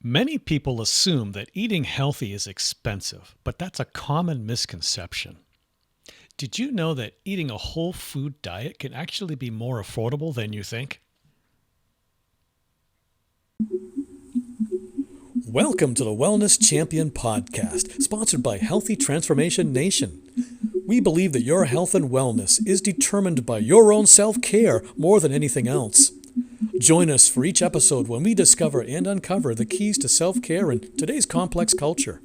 Many people assume that eating healthy is expensive, but that's a common misconception. Did you know that eating a whole food diet can actually be more affordable than you think? Welcome to the Wellness Champion Podcast, sponsored by Healthy Transformation Nation. We believe that your health and wellness is determined by your own self-care more than anything else. Join us for each episode when we discover and uncover the keys to self-care in today's complex culture.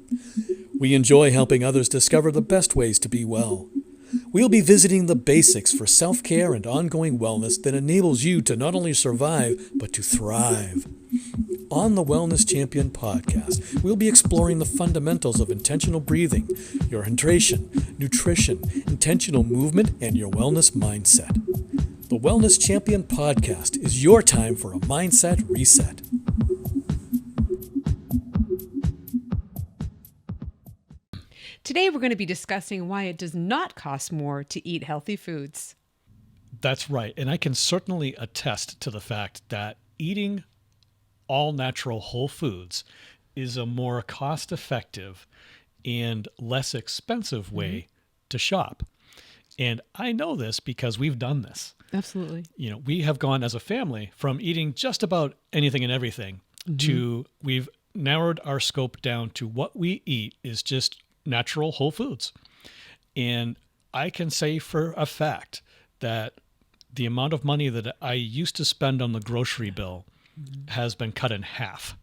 We enjoy helping others discover the best ways to be well. We'll be visiting the basics for self-care and ongoing wellness that enables you to not only survive, but to thrive. On the Wellness Champion Podcast, we'll be exploring the fundamentals of intentional breathing, your hydration, nutrition, intentional movement, and your wellness mindset. The Wellness Champion Podcast is your time for a mindset reset. Today we're going to be discussing why it does not cost more to eat healthy foods. That's right, and I can certainly attest to the fact that eating all natural whole foods is a more cost-effective and less expensive way to shop. And I know this because we've done this. Absolutely. You know, we have gone as a family from eating just about anything and everything to we've narrowed our scope down to what we eat is just natural whole foods. And I can say for a fact that the amount of money that I used to spend on the grocery bill has been cut in half.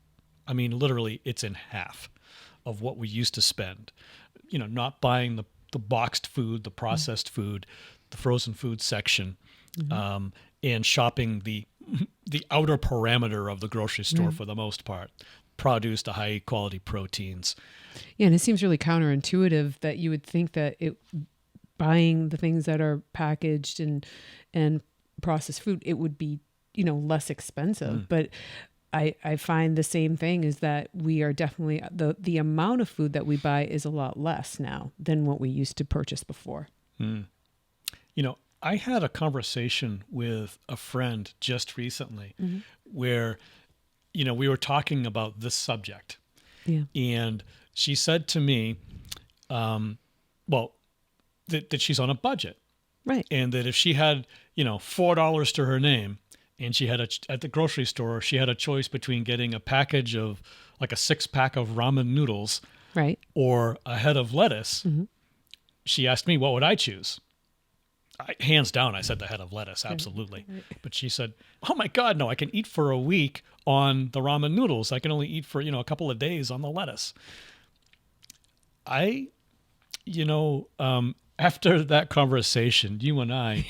I mean, literally, it's in half of what we used to spend. You know, not buying the boxed food, the processed food, the frozen food section, and shopping the outer parameter of the grocery store for the most part. Produce to high quality proteins. Yeah, and it seems really counterintuitive that you would think that buying the things that are packaged and processed food, it would be, less expensive. But I find the same thing is that we are definitely, the amount of food that we buy is a lot less now than what we used to purchase before. I had a conversation with a friend just recently where, we were talking about this subject. Yeah. And she said to me, that she's on a budget. Right. And that if she had, $4 to her name and she had at the grocery store, she had a choice between getting a package of like a 6-pack of ramen noodles right, or a head of lettuce. She asked me, what would I choose? Hands down, I said the head of lettuce, absolutely. Right. But she said, oh my God, no, I can eat for a week on the ramen noodles. I can only eat for, a couple of days on the lettuce. After that conversation, you and I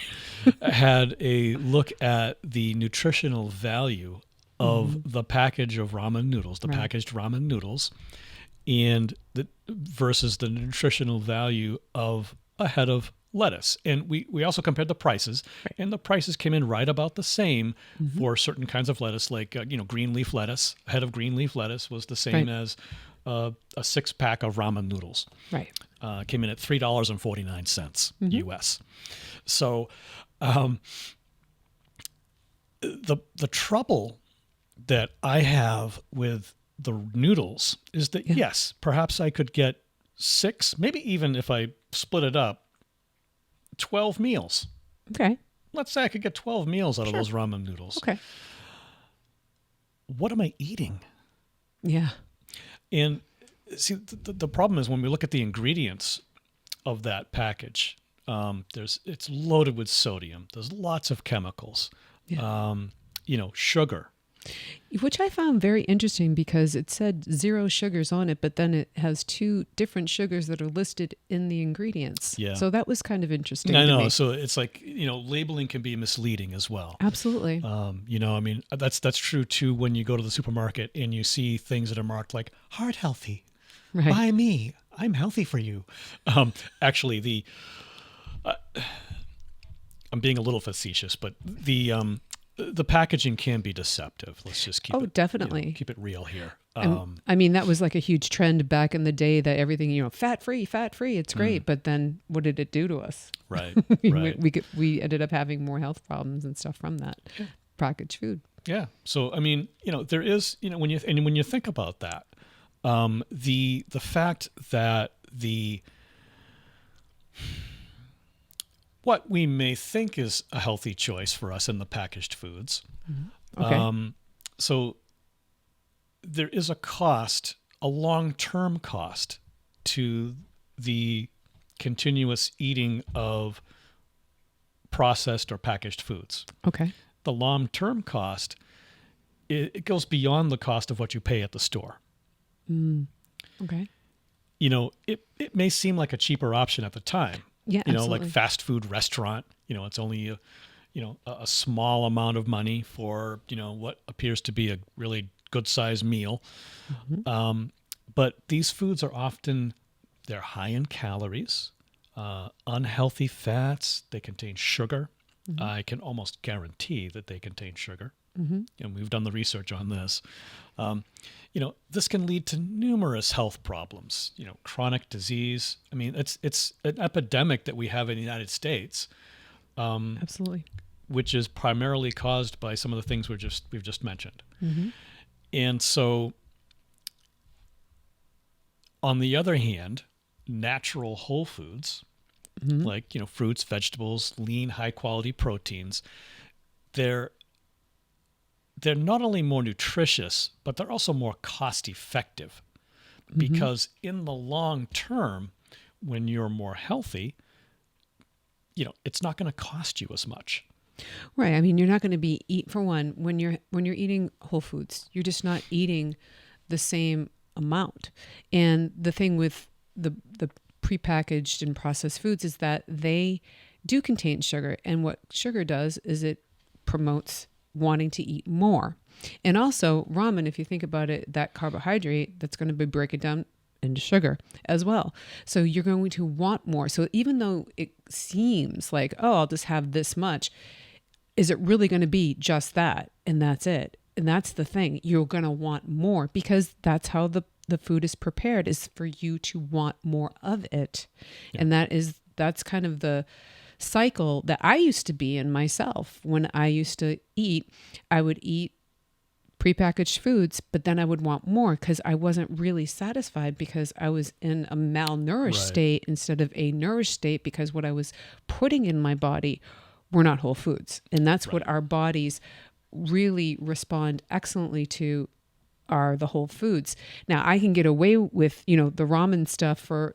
had a look at the nutritional value of the package of ramen noodles, the packaged ramen noodles, and versus the nutritional value of a head of lettuce. And we also compared the prices, and the prices came in right about the same for certain kinds of lettuce, like green leaf lettuce. A head of green leaf lettuce was the same as a 6-pack of ramen noodles. Right. Came in at $3.49 US. So the trouble that I have with the noodles is that yes, perhaps I could get 6, maybe even if I split it up, 12 meals. Okay. Let's say I could get 12 meals out of those ramen noodles. Okay. What am I eating? Yeah. And see, the problem is when we look at the ingredients of that package, it's loaded with sodium. There's lots of chemicals, sugar. Which I found very interesting because it said 0 sugars on it, but then it has 2 different sugars that are listed in the ingredients. Yeah. So that was kind of interesting. I know. So it's like, labeling can be misleading as well. Absolutely. That's true too when you go to the supermarket and you see things that are marked like heart healthy. Right. Buy me. I'm healthy for you. Actually, I'm being a little facetious, but the packaging can be deceptive. Let's just keep it definitely. Keep it real here. That was like a huge trend back in the day that everything, fat free, it's great. But then what did it do to us? Right. We ended up having more health problems and stuff from that packaged food. Yeah. So, I mean, there is, when you think about that, the fact that what we may think is a healthy choice for us in the packaged foods. Okay. So there is a cost, a long-term cost to the continuous eating of processed or packaged foods. Okay. The long-term cost, it goes beyond the cost of what you pay at the store. Okay. It may seem like a cheaper option at the time. Yeah, absolutely. Like fast food restaurant, it's only a small amount of money for, what appears to be a really good sized meal. But these foods are often, they're high in calories, unhealthy fats. They contain sugar. I can almost guarantee that they contain sugar. And we've done the research on this. This can lead to numerous health problems, chronic disease. I mean, it's an epidemic that we have in the United States. Absolutely. Which is primarily caused by some of the things we've just mentioned. And so, on the other hand, natural whole foods, like fruits, vegetables, lean, high quality proteins, they're not only more nutritious, but they're also more cost effective, because in the long term, when you're more healthy, it's not going to cost you as much. Right. I mean, you're not going to for one, when you're eating whole foods, you're just not eating the same amount. And the thing with the prepackaged and processed foods is that they do contain sugar. And what sugar does is it promotes wanting to eat more. And also ramen, if you think about it, that carbohydrate, that's going to be break it down into sugar as well. So you're going to want more. So even though it seems like, oh, I'll just have this much, is it really going to be just that? And that's it. And that's the thing. You're going to want more, because that's how the food is prepared, is for you to want more of it. Yeah. And that's kind of the cycle that I used to be in myself. When I used to eat, I would eat prepackaged foods, but then I would want more because I wasn't really satisfied, because I was in a malnourished state instead of a nourished state, because what I was putting in my body were not whole foods. And that's what our bodies really respond excellently to, are the whole foods. Now, I can get away with, the ramen stuff for,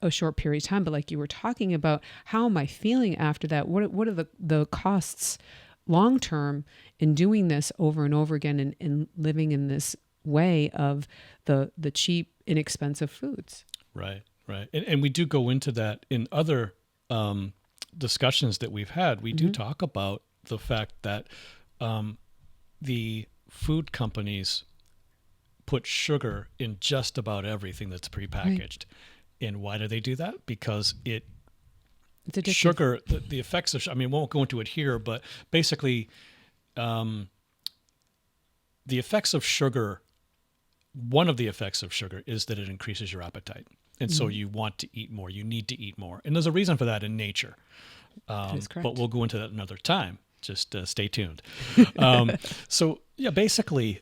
a short period of time, but like you were talking about, how am I feeling after that? What are the costs long term in doing this over and over again, and living in this way of the cheap, inexpensive foods? Right. And we do go into that in other discussions that we've had. We do talk about the fact that the food companies put sugar in just about everything that's prepackaged. Right. And why do they do that? Because it's addictive. Sugar, the effects of, we won't go into it here, but basically the effects of sugar, one of the effects of sugar is that it increases your appetite. And so you want to eat more, you need to eat more. And there's a reason for that in nature. That is correct. But we'll go into that another time. Just stay tuned. So yeah, basically,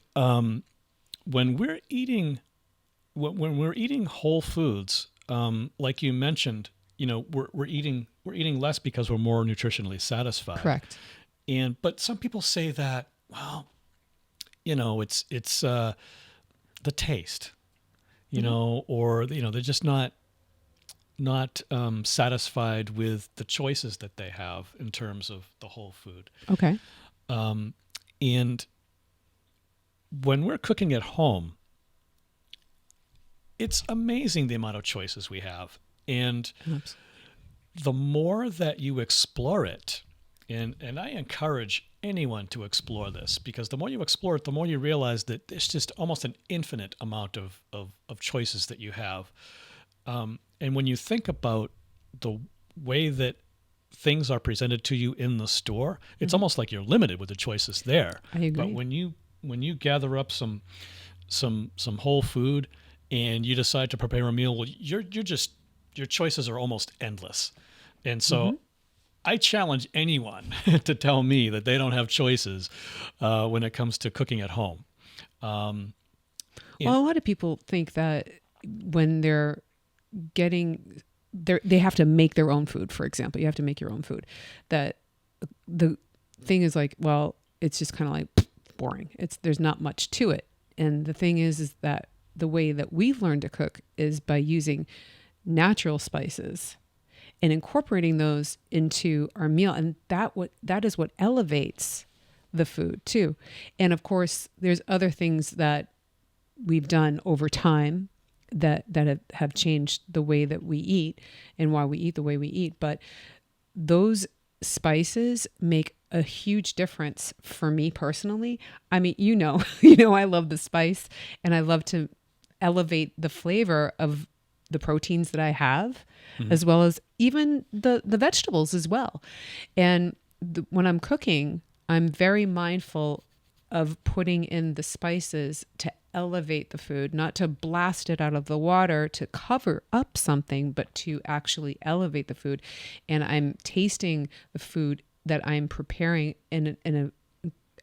when we're eating whole foods, like you mentioned, we're eating less because we're more nutritionally satisfied. Correct. But some people say that, well, it's the taste, or they're just not satisfied with the choices that they have in terms of the whole food. Okay. And when we're cooking at home, it's amazing the amount of choices we have. And the more that you explore it, and I encourage anyone to explore this, because the more you explore it, the more you realize that there's just almost an infinite amount of choices that you have. And when you think about the way that things are presented to you in the store, it's almost like you're limited with the choices there. I agree. But when you gather up some whole food and you decide to prepare a meal, well, your choices are almost endless. And so I challenge anyone to tell me that they don't have choices when it comes to cooking at home. Well, a lot of people think that when they're they have to make their own food. For example, you have to make your own food. That the thing is like, well, it's just kind of like boring. There's not much to it. And the thing is that the way that we've learned to cook is by using natural spices and incorporating those into our meal. And that is what elevates the food too. And of course, there's other things that we've done over time that have changed the way that we eat and why we eat the way we eat. But those spices make a huge difference for me personally. I mean, I love the spice, and I love to elevate the flavor of the proteins that I have, as well as even the vegetables as well. And when I'm cooking, I'm very mindful of putting in the spices to elevate the food, not to blast it out of the water to cover up something, but to actually elevate the food. And I'm tasting the food that I'm preparing in an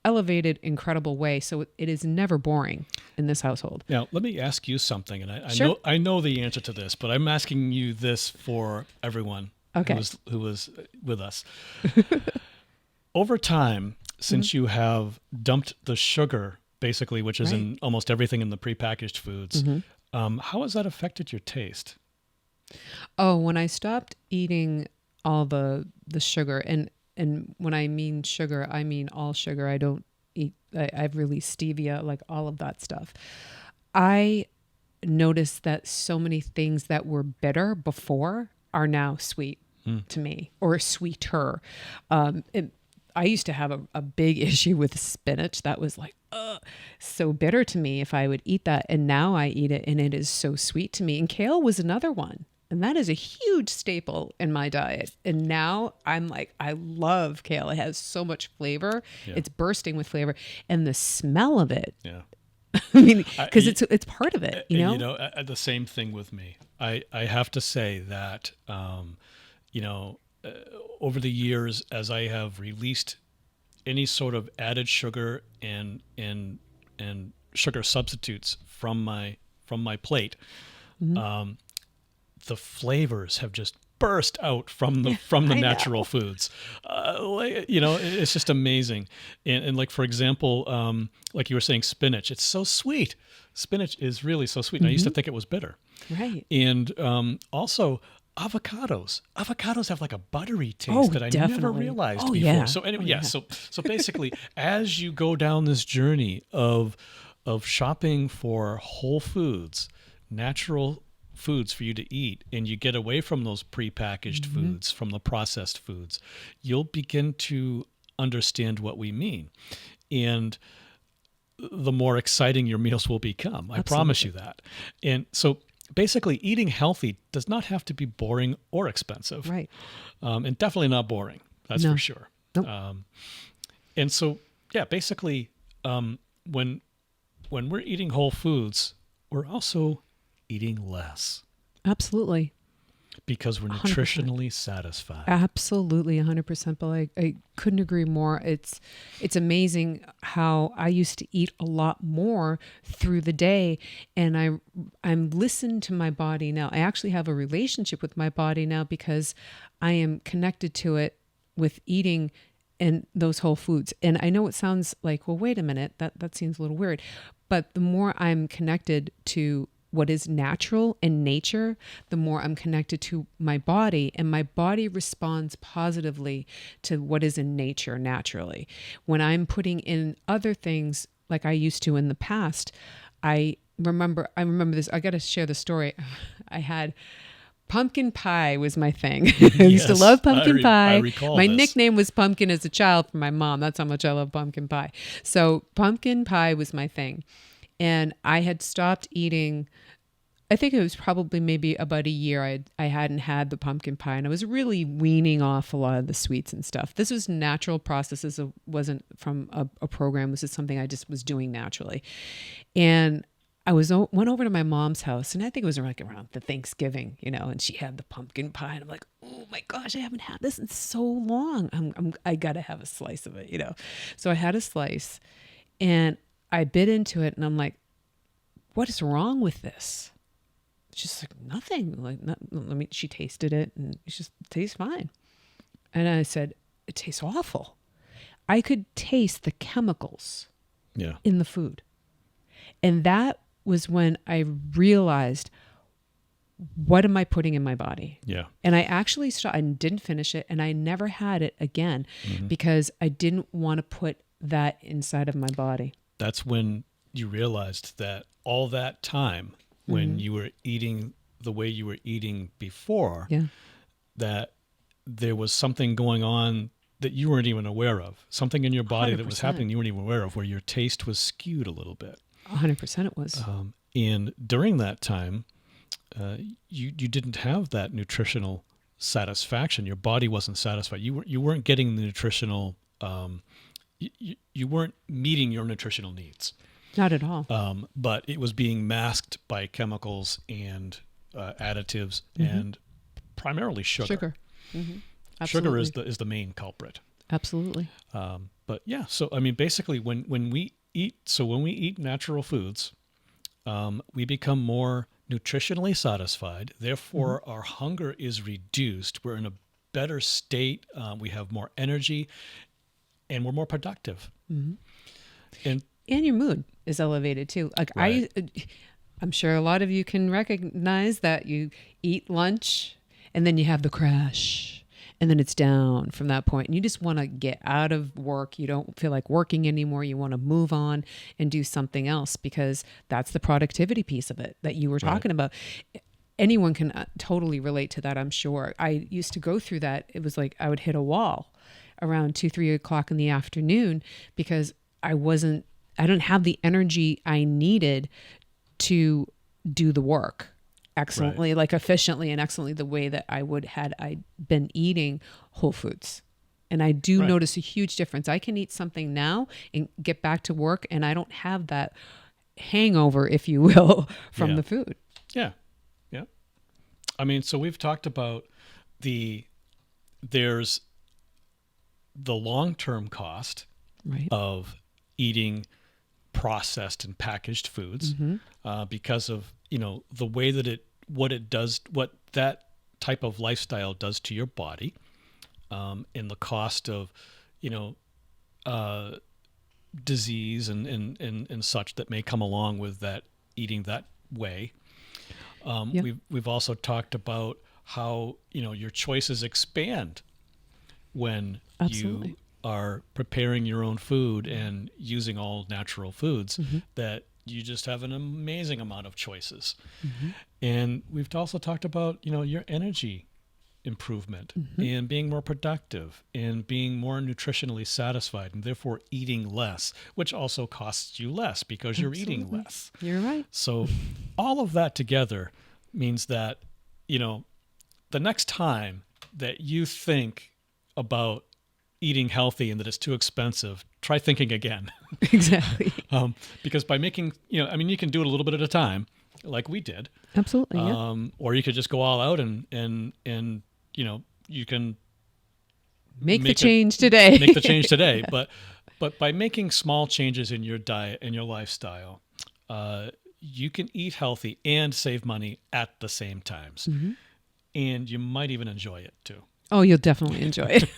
elevated, incredible way. So it is never boring in this household. Now, let me ask you something, and Sure. I know the answer to this, but I'm asking you this for everyone who was with us. Over time, since you have dumped the sugar, basically, which is in almost everything in the prepackaged foods, how has that affected your taste? Oh, when I stopped eating all the sugar, and when I mean sugar, I mean all sugar. I don't eat, I've released stevia, like all of that stuff. I noticed that so many things that were bitter before are now sweet to me, or sweeter. I used to have a big issue with spinach. That was like, so bitter to me if I would eat that. And now I eat it and it is so sweet to me. And kale was another one. And that is a huge staple in my diet. And now I'm like, I love kale. It has so much flavor. Yeah. It's bursting with flavor. And the smell of it. Yeah. I mean, because it's part of it, you know? And, the same thing with me. I have to say that, over the years, as I have released any sort of added sugar and sugar substitutes from my plate, the flavors have just burst out from the natural foods. It's just amazing. And like, for example, like you were saying, spinach, it's so sweet. Spinach is really so sweet. And I used to think it was bitter. Right. And also avocados. Avocados have like a buttery taste that I never realized before. Yeah. So anyway, so basically, as you go down this journey of shopping for whole foods, natural foods for you to eat, and you get away from those prepackaged foods, from the processed foods, you'll begin to understand what we mean. And the more exciting your meals will become. I promise you that. And so basically, eating healthy does not have to be boring or expensive. Right. And definitely not boring. That's for sure. Nope. And so, basically, when we're eating whole foods, we're also eating less. Absolutely. Because we're nutritionally 100%. Satisfied. Absolutely, 100%. But I couldn't agree more. It's amazing how I used to eat a lot more through the day, and I'm listening to my body now. I actually have a relationship with my body now because I am connected to it with eating and those whole foods. And I know it sounds like, well, wait a minute, that seems a little weird. But the more I'm connected to what is natural in nature, the more I'm connected to my body, and my body responds positively to what is in nature naturally. When I'm putting in other things like I used to in the past, I remember this. I got to share the story. I had pumpkin pie was my thing. I used to love pumpkin pie. I recall my this. nickname was Pumpkin as a child from my mom. That's how much I love pumpkin pie. So pumpkin pie was my thing. And I had stopped eating, I think it was probably maybe about a year I hadn't had the pumpkin pie, and I was really weaning off a lot of the sweets and stuff. This was natural processes. It wasn't from a program. This is something I just was doing naturally. And went over to my mom's house, and I think it was around the Thanksgiving, and she had the pumpkin pie, and I'm like, oh my gosh, I haven't had this in so long. I gotta have a slice of it, So I had a slice, and I bit into it, and I'm like, what is wrong with this? She's like, nothing. Like, she tasted it, and it just tastes fine. And I said, it tastes awful. I could taste the chemicals in the food. And that was when I realized, what am I putting in my body? Yeah. And I actually I didn't finish it, and I never had it again because I didn't want to put that inside of my body. That's when you realized that all that time when you were eating the way you were eating before, that there was something going on that you weren't even aware of, something in your body 100%. That was happening you weren't even aware of, where your taste was skewed a little bit. 100% it was. And during that time, you didn't have that nutritional satisfaction. Your body wasn't satisfied. You weren't getting the nutritional. You weren't meeting your nutritional needs. Not at all. But it was being masked by chemicals and additives and primarily sugar. Sugar. Sugar is the main culprit. Absolutely. But yeah, so I mean, basically, when we eat natural foods, we become more nutritionally satisfied. Therefore, our hunger is reduced. We're in a better state. We have more energy, and we're more productive. And your mood is elevated too. Like right. I'm sure a lot of you can recognize that you eat lunch and then you have the crash. And then it's down from that point. And you just want to get out of work. You don't feel like working anymore. You want to move on and do something else, because that's the productivity piece of it that you were talking about. Anyone can totally relate to that, I'm sure. I used to go through that. It was like I would hit a wall around 2-3 o'clock in the afternoon because I didn't have the energy I needed to do the work excellently, like efficiently and excellently, the way that I would had I been eating whole foods. And I do notice a huge difference. I can eat something now and get back to work, and I don't have that hangover, if you will, from the food. Yeah. I mean, so we've talked about there's the long-term cost of eating processed and packaged foods because of the way that what that type of lifestyle does to your body, and the cost of disease and such that may come along with that, eating that way. We've also talked about how your choices expand when you are preparing your own food and using all natural foods, that you just have an amazing amount of choices. And we've also talked about, your energy improvement and being more productive and being more nutritionally satisfied, and therefore eating less, which also costs you less because you're eating less. You're right. So all of that together means that, the next time that you think about eating healthy and that it's too expensive, try thinking again. Exactly. Because by making, you can do it a little bit at a time, like we did. Absolutely. Or you could just go all out and you can make the change today. Make the change today. But by making small changes in your diet and your lifestyle, you can eat healthy and save money at the same times. And you might even enjoy it too. Oh, you'll definitely enjoy it.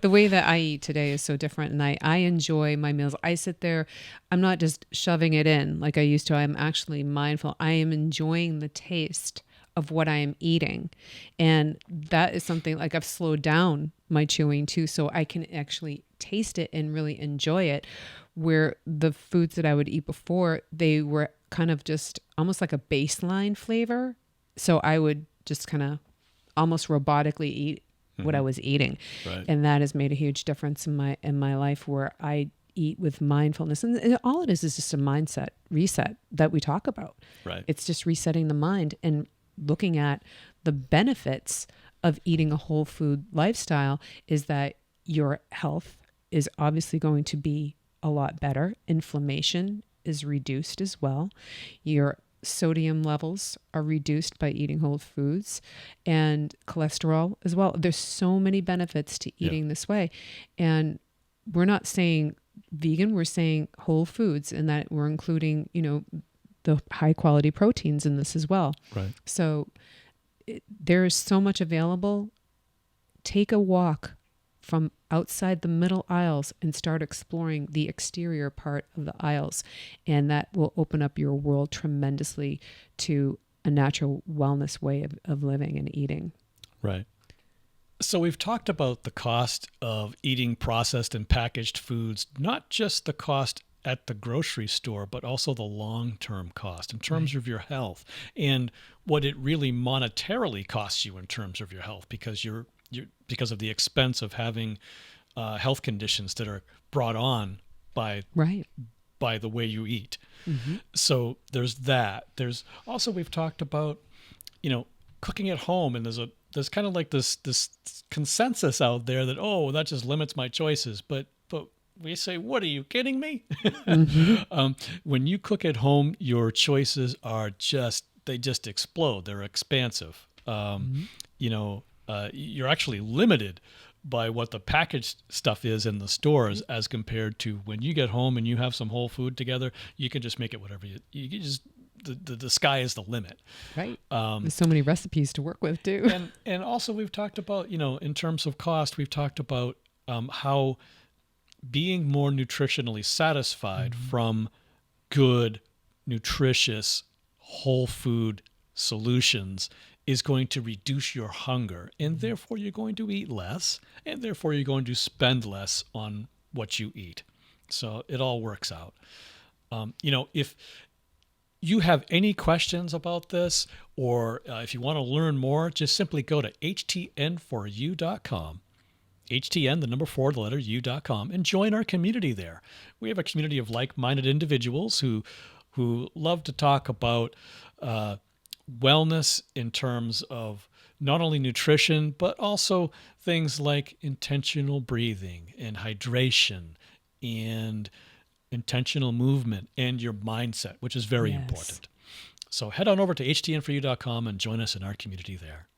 The way that I eat today is so different, and I enjoy my meals. I sit there, I'm not just shoving it in like I used to. I'm actually mindful. I am enjoying the taste of what I am eating. And that is something, like, I've slowed down my chewing too, so I can actually taste it and really enjoy it. Where the foods that I would eat before, they were kind of just almost like a baseline flavor. So I would just kind of almost robotically eat what I was eating. And that has made a huge difference in my life, where I eat with mindfulness. And all it is just a mindset reset that we talk about. It's just resetting the mind and looking at the benefits of eating a whole food lifestyle, is that your health is obviously going to be a lot better. Inflammation is reduced as well. Your sodium levels are reduced by eating whole foods, and cholesterol as well. There's so many benefits to eating this way. And we're not saying vegan, we're saying whole foods, and that we're including, the high quality proteins in this as well. Right. So there is so much available. Take a walk from outside the middle aisles and start exploring the exterior part of the aisles. And that will open up your world tremendously to a natural wellness way of living and eating. Right. So we've talked about the cost of eating processed and packaged foods, not just the cost at the grocery store, but also the long-term cost in terms of your health and what it really monetarily costs you in terms of your health, because because of the expense of having health conditions that are brought on by the way you eat. Mm-hmm. So there's that. There's also, we've talked about, cooking at home, and there's kind of like this consensus out there that, that just limits my choices. But we say, what, are you kidding me? Mm-hmm. When you cook at home, your choices are they just explode. They're expansive. You're actually limited by what the packaged stuff is in the stores as compared to when you get home and you have some whole food together. You can just make it whatever you can just. The sky is the limit. Right. There's so many recipes to work with too. And also we've talked about, in terms of cost, we've talked about how being more nutritionally satisfied from good, nutritious, whole food solutions is going to reduce your hunger, and therefore you're going to eat less, and therefore you're going to spend less on what you eat. So it all works out. If you have any questions about this, or if you want to learn more, just simply go to htn4u.com. HTN, the number 4, the letter U.com, and join our community there. We have a community of like-minded individuals who love to talk about wellness in terms of not only nutrition, but also things like intentional breathing and hydration and intentional movement and your mindset, which is very important. So head on over to htn4u.com and join us in our community there.